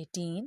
18।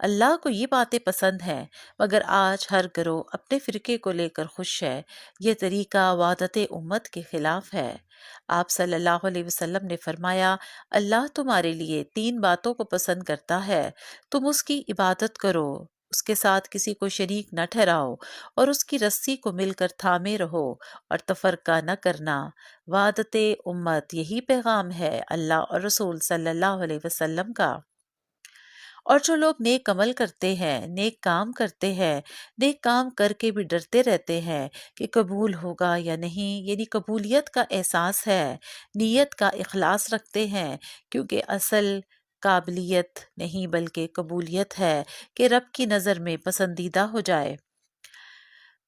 اللہ کو یہ باتیں پسند ہیں، مگر آج ہر گروہ اپنے فرقے کو لے کر خوش ہے۔ یہ طریقہ وعدت امت کے خلاف ہے۔ آپ صلی اللہ علیہ وسلم نے فرمایا، اللہ تمہارے لیے 3 باتوں کو پسند کرتا ہے، تم اس کی عبادت کرو، اس کے ساتھ کسی کو شریک نہ ٹھہراؤ، اور اس کی رسی کو مل کر تھامے رہو اور تفرقہ نہ کرنا۔ وعدت امت یہی پیغام ہے اللہ اور رسول صلی اللہ علیہ وسلم کا۔ اور جو لوگ نیک عمل کرتے ہیں، نیک کام کرتے ہیں، نیک کام کر کے بھی ڈرتے رہتے ہیں کہ قبول ہوگا یا نہیں، یعنی قبولیت کا احساس ہے، نیت کا اخلاص رکھتے ہیں، کیونکہ اصل قابلیت نہیں بلکہ قبولیت ہے کہ رب کی نظر میں پسندیدہ ہو جائے۔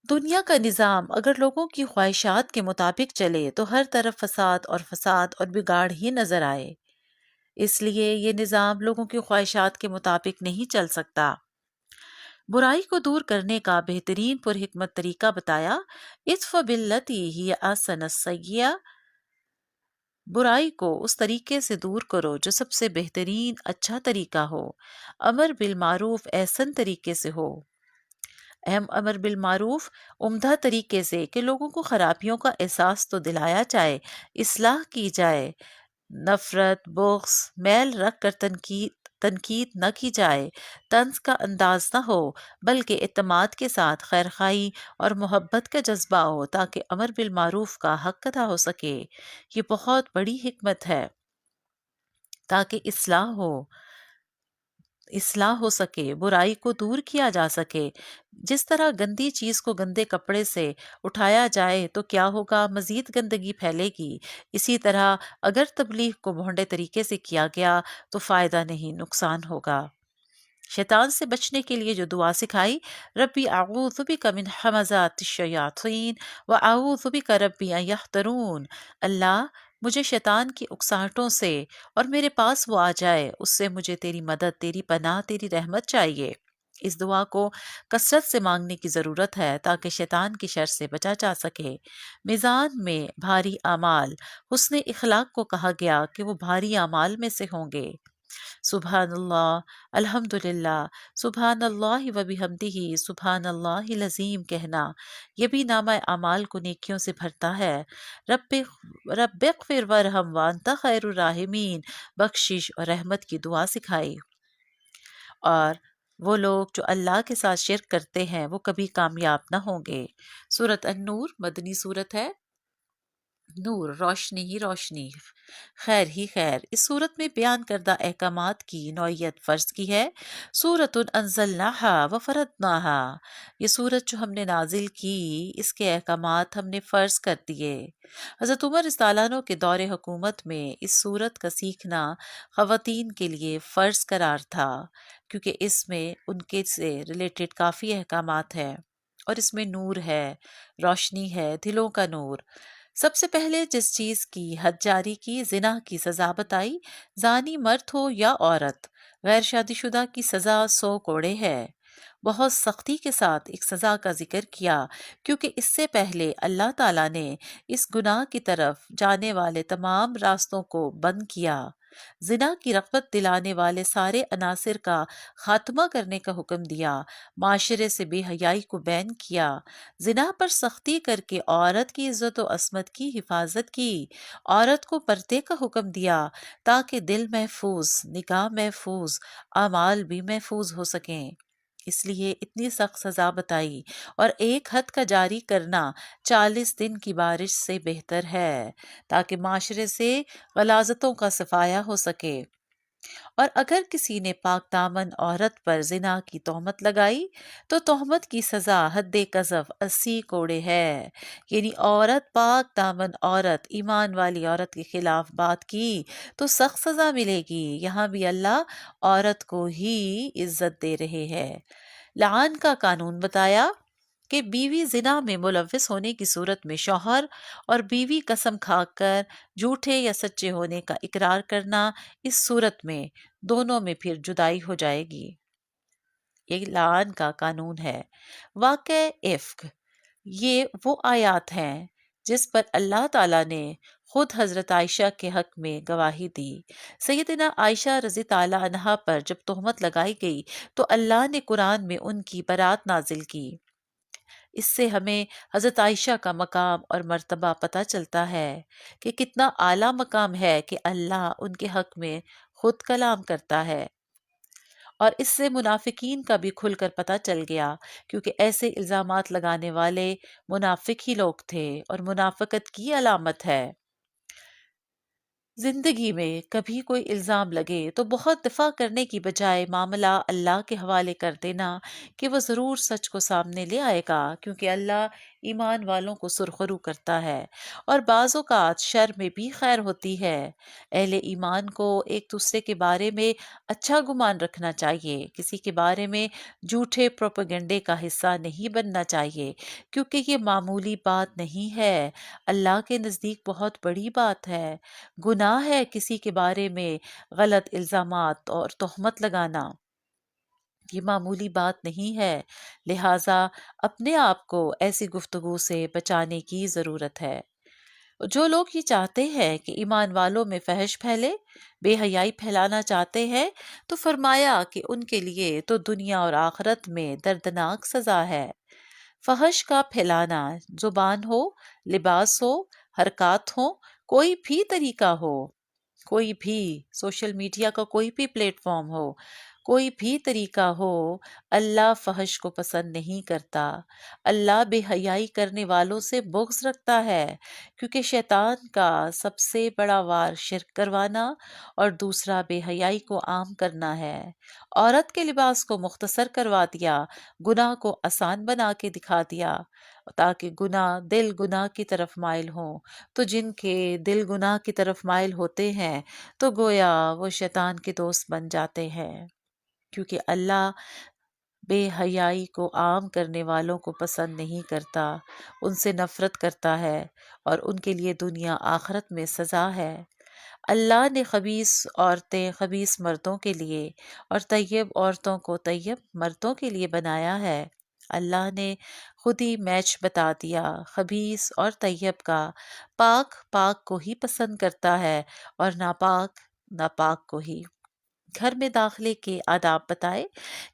دنیا کا نظام اگر لوگوں کی خواہشات کے مطابق چلے تو ہر طرف فساد اور بگاڑ ہی نظر آئے۔ اس لیے یہ نظام لوگوں کی خواہشات کے مطابق نہیں چل سکتا۔ برائی کو دور کرنے کا بہترین پر حکمت طریقہ بتایا، ادفع باللتی ہی احسن السیئہ، برائی کو اس طریقے سے دور کرو جو سب سے بہترین اچھا طریقہ ہو۔ امر بالمعروف احسن طریقے سے ہو۔ اہم امر بالمعروف عمدہ طریقے سے کہ لوگوں کو خرابیوں کا احساس تو دلایا جائے، اصلاح کی جائے، نفرت، بغض، میل رکھ کر تنقید نہ کی جائے، طنز کا انداز نہ ہو، بلکہ اعتماد کے ساتھ خیرخواہی اور محبت کا جذبہ ہو تاکہ امر بالمعروف کا حق ادا ہو سکے۔ یہ بہت بڑی حکمت ہے تاکہ اصلاح ہو سکے، برائی کو دور کیا جا سکے۔ جس طرح گندی چیز کو گندے کپڑے سے اٹھایا جائے تو کیا ہوگا؟ مزید گندگی پھیلے گی۔ اسی طرح اگر تبلیغ کو بھونڈے طریقے سے کیا گیا تو فائدہ نہیں، نقصان ہوگا۔ شیطان سے بچنے کے لیے جو دعا سکھائی، ربی اعوذ بک من حمزات الشیاطین واعوذ بک ربی ان یحضرون، اللہ مجھے شیطان کی اکساہٹوں سے اور میرے پاس وہ آ جائے، اس سے مجھے تیری مدد، تیری پناہ، تیری رحمت چاہیے۔ اس دعا کو کثرت سے مانگنے کی ضرورت ہے تاکہ شیطان کی شر سے بچا جا سکے۔ میزان میں بھاری اعمال، حسن اخلاق کو کہا گیا کہ وہ بھاری اعمال میں سے ہوں گے۔ سبحان اللہ، الحمدللہ، سبحان اللہ و بحمدہ، سبحان اللہ العظیم کہنا، یہ بھی نامہ اعمال کو نیکیوں سے بھرتا ہے۔ رب اغفر وارحم وانت خیر الراحمین، بخشش اور رحمت کی دعا سکھائی۔ اور وہ لوگ جو اللہ کے ساتھ شرک کرتے ہیں وہ کبھی کامیاب نہ ہوں گے۔ سورۃ النور مدنی سورت ہے۔ نور روشنی ہی روشنی، خیر ہی خیر۔ اس صورت میں بیان کردہ احکامات کی نوعیت فرض کی ہے۔ سورۃ انزلناہا وفرضناہا، یہ صورت جو ہم نے نازل کی اس کے احکامات ہم نے فرض کر دیے۔ حضرت عمر رضی اللہ عنہ کے دور حکومت میں اس صورت کا سیکھنا خواتین کے لیے فرض قرار تھا، کیونکہ اس میں ان کے سے ریلیٹڈ کافی احکامات ہیں، اور اس میں نور ہے، روشنی ہے، دلوں کا نور۔ سب سے پہلے جس چیز کی حد جاری کی، زنا کی سزا بتائی، زانی مرد ہو یا عورت، غیر شادی شدہ کی سزا 100 کوڑے ہے۔ بہت سختی کے ساتھ ایک سزا کا ذکر کیا، کیونکہ اس سے پہلے اللہ تعالیٰ نے اس گناہ کی طرف جانے والے تمام راستوں کو بند کیا۔ زنا کی رغبت دلانے والے سارے عناصر کا خاتمہ کرنے کا حکم دیا، معاشرے سے بے حیائی کو بین کیا، زنا پر سختی کر کے عورت کی عزت و عصمت کی حفاظت کی، عورت کو پردے کا حکم دیا تاکہ دل محفوظ، نگاہ محفوظ، اعمال بھی محفوظ ہو سکیں۔ اس لیے اتنی سخت سزا بتائی، اور ایک حد کا جاری کرنا 40 دن کی بارش سے بہتر ہے تاکہ معاشرے سے غلاظتوں کا صفایا ہو سکے۔ اور اگر کسی نے پاک دامن عورت پر زنا کی تہمت لگائی تو تہمت کی سزا حد قذف 80 کوڑے ہے، یعنی عورت، پاک دامن عورت، ایمان والی عورت کے خلاف بات کی تو سخت سزا ملے گی۔ یہاں بھی اللہ عورت کو ہی عزت دے رہے ہیں۔ لعان کا قانون بتایا کہ بیوی زنا میں ملوث ہونے کی صورت میں شوہر اور بیوی قسم کھا کر جھوٹے یا سچے ہونے کا اقرار کرنا، اس صورت میں دونوں میں پھر جدائی ہو جائے گی۔ یہ لعان کا قانون ہے۔ واقع افک، یہ وہ آیات ہیں جس پر اللہ تعالیٰ نے خود حضرت عائشہ کے حق میں گواہی دی۔ سیدنا عائشہ رضی تعالیٰ عنہا پر جب تہمت لگائی گئی تو اللہ نے قرآن میں ان کی برات نازل کی۔ اس سے ہمیں حضرت عائشہ کا مقام اور مرتبہ پتہ چلتا ہے کہ کتنا اعلیٰ مقام ہے کہ اللہ ان کے حق میں خود کلام کرتا ہے۔ اور اس سے منافقین کا بھی کھل کر پتہ چل گیا، کیونکہ ایسے الزامات لگانے والے منافق ہی لوگ تھے، اور منافقت کی علامت ہے۔ زندگی میں کبھی کوئی الزام لگے تو بہت دفاع کرنے کی بجائے معاملہ اللہ کے حوالے کر دینا کہ وہ ضرور سچ کو سامنے لے آئے گا، کیونکہ اللہ ایمان والوں کو سرخرو کرتا ہے، اور بعض اوقات شر میں بھی خیر ہوتی ہے۔ اہل ایمان کو ایک دوسرے کے بارے میں اچھا گمان رکھنا چاہیے، کسی کے بارے میں جھوٹے پروپیگنڈے کا حصہ نہیں بننا چاہیے، کیونکہ یہ معمولی بات نہیں ہے، اللہ کے نزدیک بہت بڑی بات ہے۔ گناہ ہے کسی کے بارے میں غلط الزامات اور تہمت لگانا، یہ معمولی بات نہیں ہے، لہٰذا اپنے آپ کو ایسی گفتگو سے بچانے کی ضرورت ہے۔ جو لوگ یہ چاہتے ہیں کہ ایمان والوں میں فحش پھیلے، بے حیائی پھیلانا چاہتے ہیں، تو فرمایا کہ ان کے لیے تو دنیا اور آخرت میں دردناک سزا ہے۔ فحش کا پھیلانا، زبان ہو، لباس ہو، حرکات ہو، کوئی بھی طریقہ ہو، کوئی بھی سوشل میڈیا کا کوئی بھی پلیٹ فارم ہو، کوئی بھی طریقہ ہو، اللہ فحش کو پسند نہیں کرتا۔ اللہ بے حیائی کرنے والوں سے بغض رکھتا ہے، کیونکہ شیطان کا سب سے بڑا وار شرک کروانا اور دوسرا بے حیائی کو عام کرنا ہے۔ عورت کے لباس کو مختصر کروا دیا، گناہ کو آسان بنا کے دکھا دیا، تاکہ دل گناہ کی طرف مائل ہوں۔ تو جن کے دل گناہ کی طرف مائل ہوتے ہیں تو گویا وہ شیطان کے دوست بن جاتے ہیں، کیونکہ اللہ بے حیائی کو عام کرنے والوں کو پسند نہیں کرتا، ان سے نفرت کرتا ہے، اور ان کے لیے دنیا آخرت میں سزا ہے۔ اللہ نے خبیث عورتیں خبیث مردوں کے لیے اور طیب عورتوں کو طیب مردوں کے لیے بنایا ہے۔ اللہ نے خود ہی میچ بتا دیا، خبیث اور طیب کا۔ پاک پاک کو ہی پسند کرتا ہے اور ناپاک ناپاک کو ہی۔ گھر میں داخلے کے آداب بتائے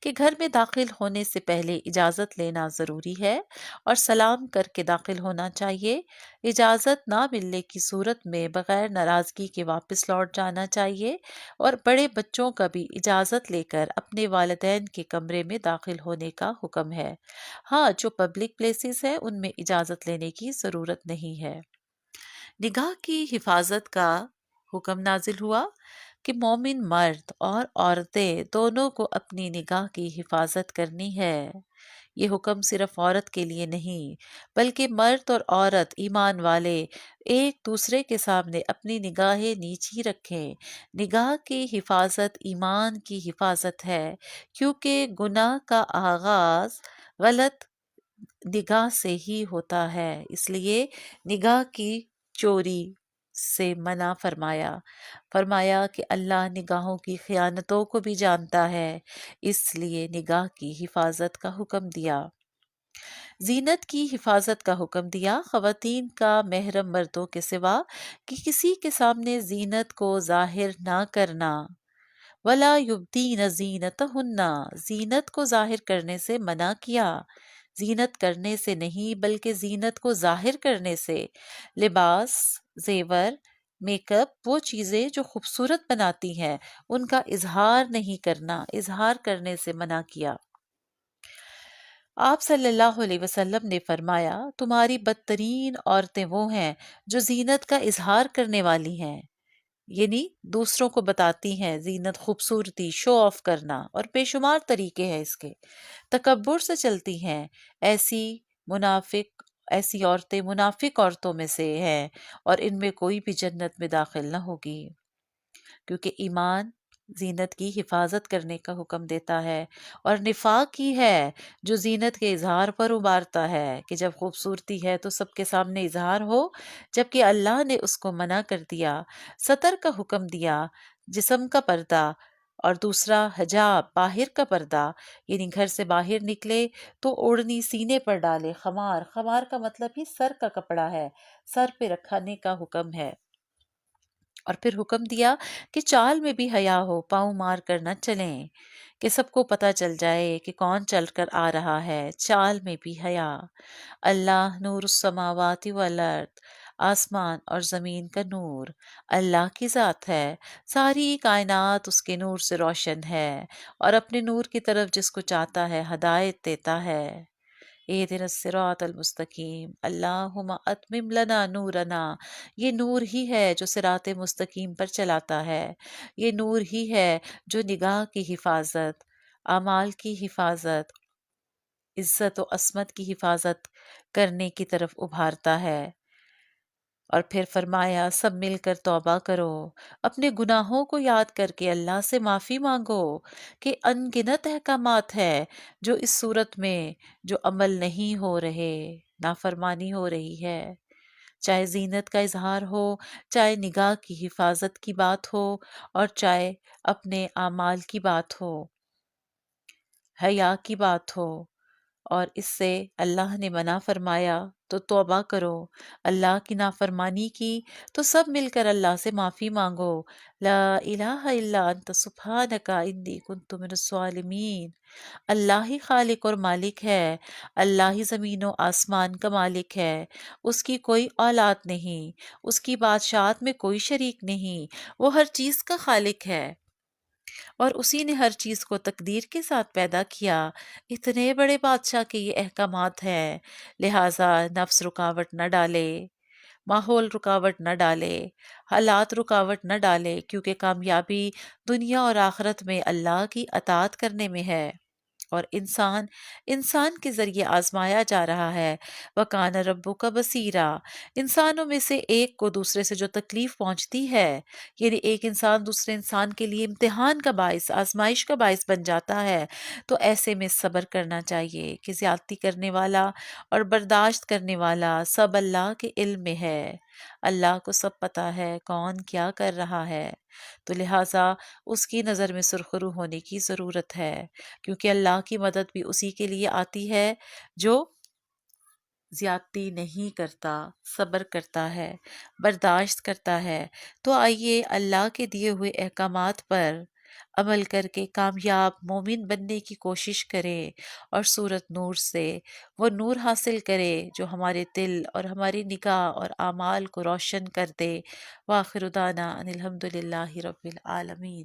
کہ گھر میں داخل ہونے سے پہلے اجازت لینا ضروری ہے اور سلام کر کے داخل ہونا چاہیے۔ اجازت نہ ملنے کی صورت میں بغیر ناراضگی کے واپس لوٹ جانا چاہیے، اور بڑے بچوں کا بھی اجازت لے کر اپنے والدین کے کمرے میں داخل ہونے کا حکم ہے۔ ہاں، جو پبلک پلیسز ہیں ان میں اجازت لینے کی ضرورت نہیں ہے۔ نگاہ کی حفاظت کا حکم نازل ہوا کہ مومن مرد اور عورتیں دونوں کو اپنی نگاہ کی حفاظت کرنی ہے۔ یہ حکم صرف عورت کے لیے نہیں، بلکہ مرد اور عورت ایمان والے ایک دوسرے کے سامنے اپنی نگاہیں نیچی رکھیں۔ نگاہ کی حفاظت ایمان کی حفاظت ہے، کیونکہ گناہ کا آغاز غلط نگاہ سے ہی ہوتا ہے، اس لیے نگاہ کی چوری سے منع فرمایا کہ اللہ نگاہوں کی خیانتوں کو بھی جانتا ہے، اس لیے نگاہ کی حفاظت کا حکم دیا۔ زینت کی حفاظت کا حکم دیا، خواتین کا محرم مردوں کے سوا کہ کسی کے سامنے زینت کو ظاہر نہ کرنا۔ وَلَا يُبْدِينَ زِينَتَهُنَّ، زینت کو ظاہر کرنے سے منع کیا، زینت کرنے سے نہیں بلکہ زینت کو ظاہر کرنے سے۔ لباس، زیور، میک اپ، وہ چیزیں جو خوبصورت بناتی ہیں ان کا اظہار نہیں کرنا، اظہار کرنے سے منع کیا۔ آپ صلی اللہ علیہ وسلم نے فرمایا، تمہاری بدترین عورتیں وہ ہیں جو زینت کا اظہار کرنے والی ہیں، یعنی دوسروں کو بتاتی ہیں، زینت خوبصورتی شو آف کرنا، اور بے شمار طریقے ہیں اس کے، تکبر سے چلتی ہیں۔ ایسی عورتیں منافق عورتوں میں سے ہیں، اور ان میں کوئی بھی جنت میں داخل نہ ہوگی، کیونکہ ایمان زینت کی حفاظت کرنے کا حکم دیتا ہے، اور نفاق ہی ہے جو زینت کے اظہار پر ابھارتا ہے کہ جب خوبصورتی ہے تو سب کے سامنے اظہار ہو، جبکہ اللہ نے اس کو منع کر دیا۔ ستر کا حکم دیا، جسم کا پردہ، اور دوسرا حجاب، باہر کا پردہ، یعنی گھر سے باہر نکلے تو اوڑھنی سینے پر ڈالے۔ خمار کا مطلب ہی سر کا کپڑا ہے، سر پہ رکھانے کا حکم ہے۔ اور پھر حکم دیا کہ چال میں بھی حیا ہو، پاؤں مار کر نہ چلیں، کہ سب کو پتہ چل جائے کہ کون چل کر آ رہا ہے، چال میں بھی حیا۔ اللہ نور السماوات والارض، آسمان اور زمین کا نور اللہ کی ذات ہے، ساری کائنات اس کے نور سے روشن ہے، اور اپنے نور کی طرف جس کو چاہتا ہے ہدایت دیتا ہے۔ اہدنا الصراط المستقیم، اللہم اتمم لنا نورنا، یہ نور ہی ہے جو صراط مستقیم پر چلاتا ہے، یہ نور ہی ہے جو نگاہ کی حفاظت، اعمال کی حفاظت، عزت و عصمت کی حفاظت کرنے کی طرف ابھارتا ہے۔ اور پھر فرمایا سب مل کر توبہ کرو، اپنے گناہوں کو یاد کر کے اللہ سے معافی مانگو، کہ ان گنت احکامات ہے جو اس صورت میں جو عمل نہیں ہو رہے، نافرمانی ہو رہی ہے، چاہے زینت کا اظہار ہو، چاہے نگاہ کی حفاظت کی بات ہو، اور چاہے اپنے اعمال کی بات ہو، حیا کی بات ہو، اور اس سے اللہ نے منع فرمایا تو توبہ کرو، اللہ کی نافرمانی کی تو سب مل کر اللہ سے معافی مانگو، لا الہ الا انت سبحانک انی کنت من الظالمین۔ اللہ ہی خالق اور مالک ہے، اللہ ہی زمین و آسمان کا مالک ہے، اس کی کوئی اولاد نہیں، اس کی بادشاہت میں کوئی شریک نہیں، وہ ہر چیز کا خالق ہے، اور اسی نے ہر چیز کو تقدیر کے ساتھ پیدا کیا۔ اتنے بڑے بادشاہ کے یہ احکامات ہیں، لہٰذا نفس رکاوٹ نہ ڈالے، ماحول رکاوٹ نہ ڈالے، حالات رکاوٹ نہ ڈالے، کیونکہ کامیابی دنیا اور آخرت میں اللہ کی اطاعت کرنے میں ہے، اور انسان کے ذریعے آزمایا جا رہا ہے۔ وَكَانَ رَبُّكَ بَصِيرًا، انسانوں میں سے ایک کو دوسرے سے جو تکلیف پہنچتی ہے، یعنی ایک انسان دوسرے انسان کے لیے امتحان کا باعث، آزمائش کا باعث بن جاتا ہے، تو ایسے میں صبر کرنا چاہیے، کہ زیادتی کرنے والا اور برداشت کرنے والا سب اللہ کے علم میں ہے، اللہ کو سب پتہ ہے کون کیا کر رہا ہے، تو لہٰذا اس کی نظر میں سرخرو ہونے کی ضرورت ہے، کیونکہ اللہ کی مدد بھی اسی کے لیے آتی ہے جو زیادتی نہیں کرتا، صبر کرتا ہے، برداشت کرتا ہے۔ تو آئیے اللہ کے دیے ہوئے احکامات پر عمل کر کے کامیاب مومن بننے کی کوشش کریں، اور سورۃ نور سے وہ نور حاصل کرے جو ہمارے دل اور ہماری نگاہ اور اعمال کو روشن کر دے۔ وآخر دعوانا ان الحمد للہ رب العالمین۔